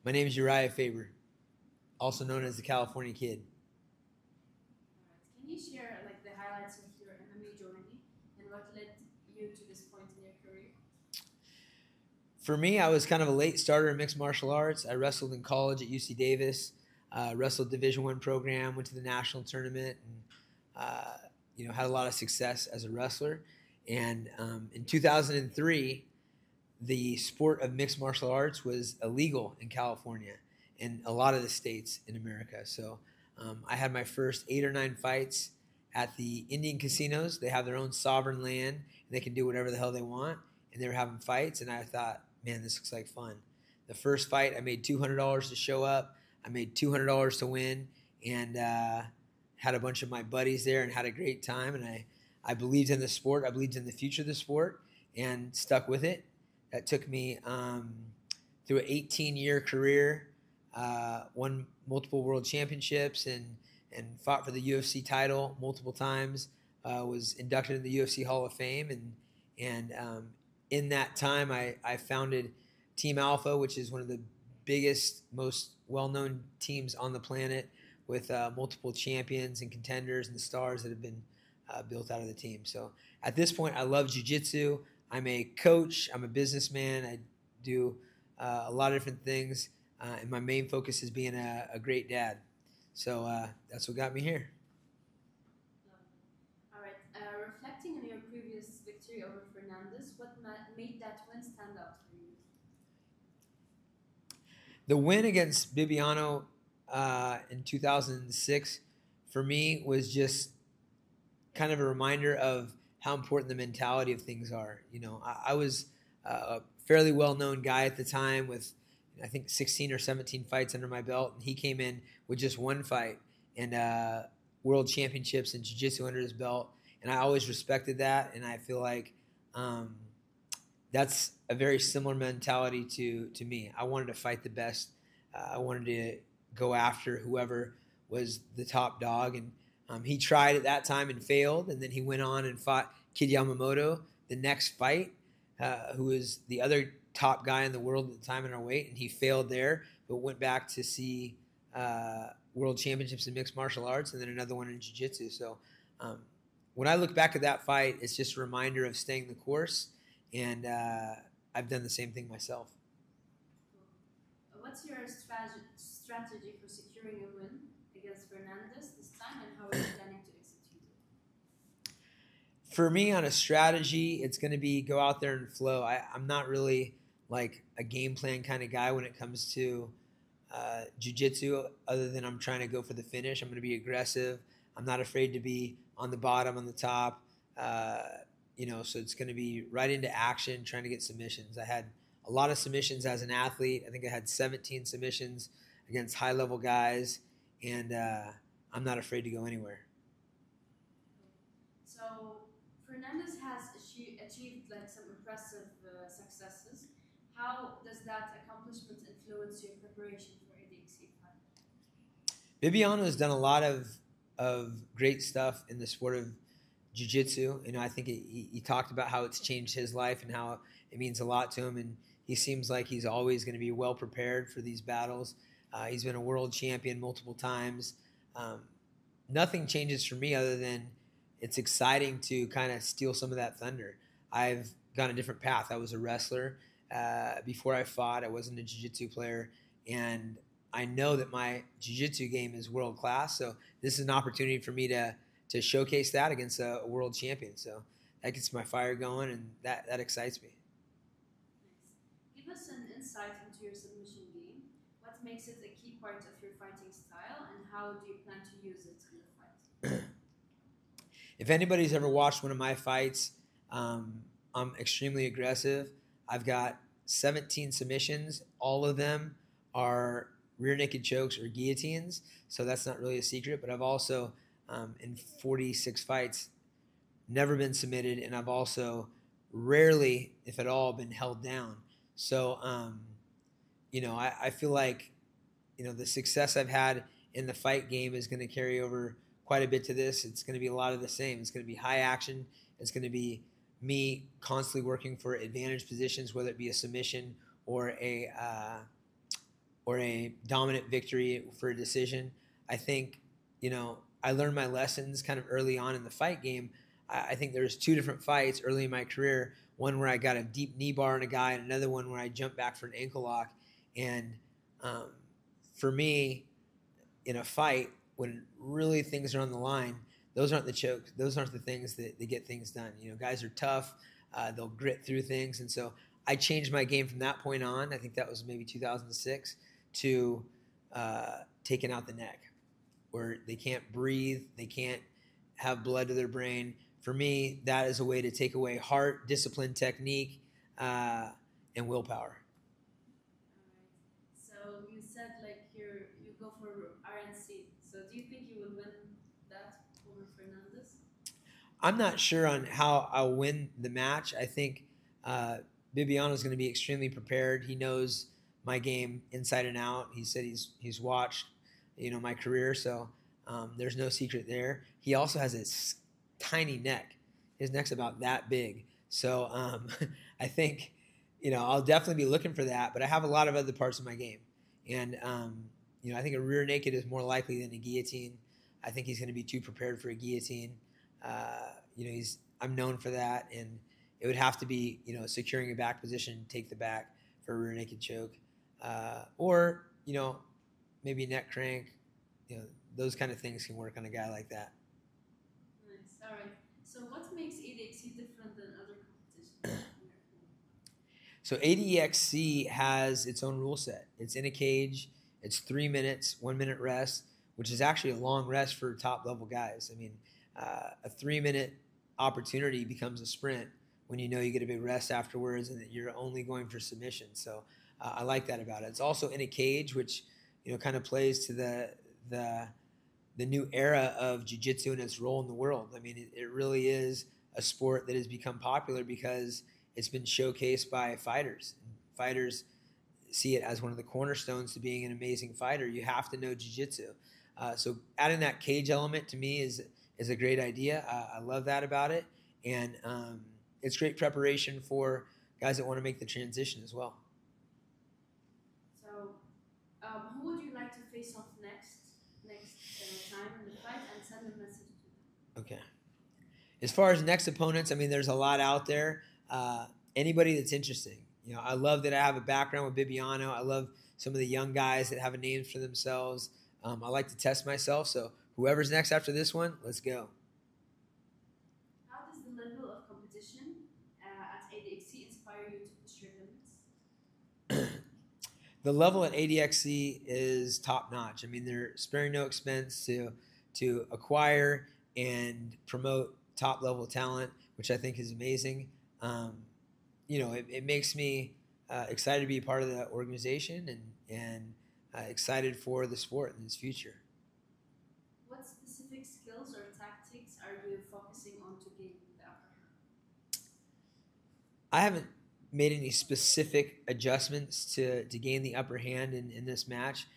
My name is Uriah Faber, also known as the California Kid. All right. Can you share like the highlights of your MMA journey and what led you to this point in your career? For me, I was kind of a late starter in mixed martial arts. I wrestled in college at UC Davis, wrestled Division I program, went to the national tournament, and had a lot of success as a wrestler. And in 2003, the sport of mixed martial arts was illegal in California and a lot of the states in America. So I had my first 8 or 9 fights at the Indian casinos. They have their own sovereign land and they can do whatever the hell they want. And they were having fights, and I thought, man, this looks like fun. The first fight, I made $200 to show up. I made $200 to win, and had a bunch of my buddies there and had a great time. And I believed in the sport. I believed in the future of the sport and stuck with it. That took me through an 18-year career, won multiple world championships, and fought for the UFC title multiple times. Was inducted in the UFC Hall of Fame, and in that time, I founded Team Alpha, which is one of the biggest, most well-known teams on the planet, with multiple champions and contenders and stars that have been built out of the team. So at this point, I love jiu-jitsu. I'm a coach. I'm a businessman. I do a lot of different things, and my main focus is being a great dad. So that's what got me here. Lovely. All right. Reflecting on your previous victory over Fernandez, what made that win stand out for you? The win against Bibiano in 2006 for me was just kind of a reminder of how important the mentality of things are. I was a fairly well-known guy at the time with, I think, 16 or 17 fights under my belt, and he came in with just one fight and world championships in jiu-jitsu under his belt, and I always respected that, and I feel like that's a very similar mentality to me. I wanted to fight the best. I wanted to go after whoever was the top dog, and he tried at that time and failed, and then he went on and fought Kid Yamamoto the next fight, who was the other top guy in the world at the time in our weight, and he failed there, but went back to see world championships in mixed martial arts, and then another one in jiu-jitsu. So when I look back at that fight, it's just a reminder of staying the course, and I've done the same thing myself. What's your strategy for securing a win against Fernandez this time, and how are you planning to execute it? For me, on a strategy, it's going to be go out there and flow. I'm not really like a game plan kind of guy when it comes to jiu-jitsu, other than I'm trying to go for the finish. I'm going to be aggressive. I'm not afraid to be on the bottom, on the top. So it's going to be right into action, trying to get submissions. I had a lot of submissions as an athlete. I think I had 17 submissions against high-level guys, and I'm not afraid to go anywhere. So Fernandez has achieved like some impressive successes. How does that accomplishment influence your preparation for ADXC5? Bibiano has done a lot of great stuff in the sport of jiu-jitsu. I think he talked about how it's changed his life and how it means a lot to him. And he seems like he's always going to be well prepared for these battles. He's been a world champion multiple times. Nothing changes for me other than it's exciting to kind of steal some of that thunder. I've gone a different path. I was a wrestler before I fought. I wasn't a jiu-jitsu player, and I know that my jiu-jitsu game is world class. So this is an opportunity for me to showcase that against a world champion. So that gets my fire going, and that excites me. Nice. Give us an insight into your submission game. What makes it a key part of your fighting style, and how do you plan to use it in the fight? If anybody's ever watched one of my fights, I'm extremely aggressive. I've got 17 submissions. All of them are rear naked chokes or guillotines, so that's not really a secret. But I've also, in 46 fights, never been submitted, and I've also rarely, if at all, been held down. So, I feel like, the success I've had in the fight game is going to carry over quite a bit to this. It's going to be a lot of the same. It's going to be high action. It's going to be me constantly working for advantage positions, whether it be a submission or or a dominant victory for a decision. I think, I learned my lessons kind of early on in the fight game. I think there was 2 different fights early in my career. One where I got a deep knee bar on a guy, and another one where I jumped back for an ankle lock. And for me, in a fight, when really things are on the line, those aren't the chokes. Those aren't the things that get things done. Guys are tough. They'll grit through things. And so I changed my game from that point on. I think that was maybe 2006 to taking out the neck, where they can't breathe. They can't have blood to their brain. For me, that is a way to take away heart, discipline, technique, and willpower. So you said you go for RNC. So do you think you will win that over Fernandez? I'm not sure on how I'll win the match. I think Bibiano's going to be extremely prepared. He knows my game inside and out. He said he's watched, my career, so there's no secret there. He also has a tiny neck. His neck's about that big. So I think, I'll definitely be looking for that. But I have a lot of other parts of my game, and I think a rear naked is more likely than a guillotine. I think he's going to be too prepared for a guillotine. I'm known for that, and it would have to be, securing a back position, take the back for a rear naked choke, or maybe neck crank. Those kind of things can work on a guy like that. Nice. All right. So what makes ADXC different than other competitions? So ADXC has its own rule set. It's in a cage. It's 3 minutes, 1 minute rest, which is actually a long rest for top level guys. I mean, a 3-minute opportunity becomes a sprint when you get a big rest afterwards and that you're only going for submission. So I like that about it. It's also in a cage, which kind of plays to the new era of jiu-jitsu and its role in the world. I mean, it really is a sport that has become popular because it's been showcased by fighters. Fighters see it as one of the cornerstones to being an amazing fighter. You have to know jiu-jitsu. So adding that cage element to me is a great idea. I love that about it. And it's great preparation for guys that want to make the transition as well. So who would you like to face off next time in the fight, and send a message to them? Okay. As far as next opponents, I mean, there's a lot out there. Anybody that's interesting. I love that I have a background with Bibiano. I love some of the young guys that have a name for themselves. I like to test myself. So whoever's next after this one, let's go. How does the level of competition at ADXC inspire you to push your limits? The level at ADXC is top notch. I mean, they're sparing no expense to acquire and promote top level talent, which I think is amazing. It makes me excited to be a part of the organization and excited for the sport in its future. What specific skills or tactics are you focusing on to gain the upper hand? I haven't made any specific adjustments to gain the upper hand in this match.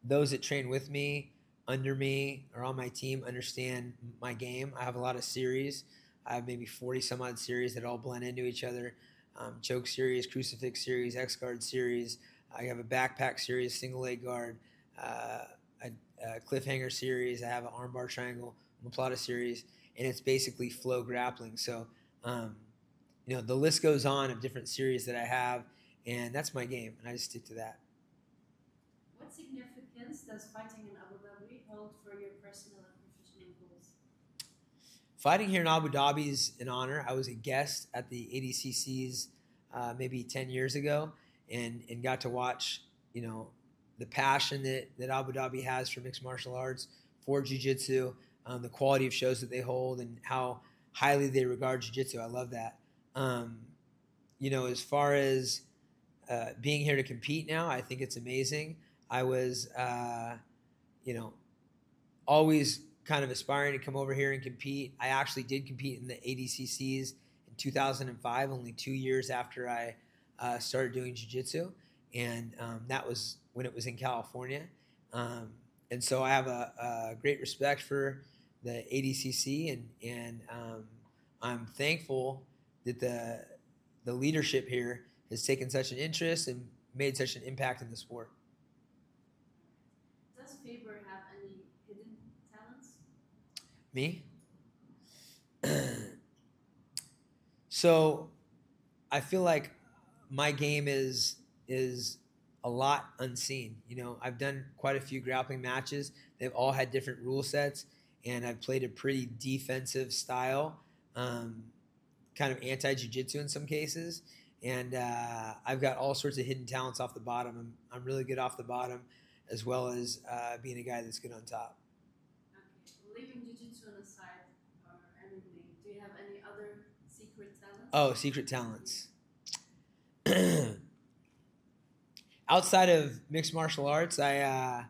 Those that train with me, under me, or on my team understand my game. I have a lot of series. I have maybe 40 some odd series that all blend into each other. Choke series, crucifix series, X guard series. I have a backpack series, single leg guard, a cliffhanger series. I have an armbar triangle, omoplata series, and it's basically flow grappling. So, the list goes on of different series that I have, and that's my game, and I just stick to that. What significance does fighting in Abu Dhabi hold for your personal and professional goals? Fighting here in Abu Dhabi is an honor. I was a guest at the ADCC's maybe 10 years ago and got to watch, the passion that Abu Dhabi has for mixed martial arts, for jiu-jitsu, the quality of shows that they hold, and how highly they regard jiu-jitsu. I love that. As far as being here to compete now, I think it's amazing. I was, always kind of aspiring to come over here and compete. I actually did compete in the ADCCs in 2005, only 2 years after I started doing jiu-jitsu, and that was when it was in California. And so I have a great respect for the ADCC, and I'm thankful that the leadership here has taken such an interest and made such an impact in the sport. does Faber have any hidden talents? Me? So I feel like my game is a lot unseen. You know, I've done quite a few grappling matches. They've all had different rule sets, and I've played a pretty defensive style, kind of anti-jiu-jitsu in some cases. And I've got all sorts of hidden talents off the bottom. I'm really good off the bottom, as well as being a guy that's good on top. Okay, leaving jiu-jitsu on the side or MMA, do you have any other secret talents? Oh, secret talents. Outside of mixed martial arts, I'm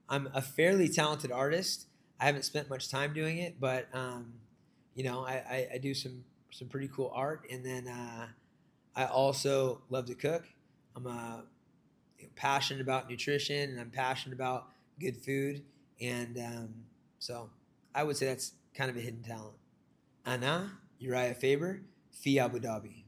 a fairly talented artist. I haven't spent much time doing it, but you know, I do some pretty cool art, and then I also love to cook. I'm passionate about nutrition, and I'm passionate about good food, and so I would say that's kind of a hidden talent. Ana Uriah Faber, Fi Abu Dhabi.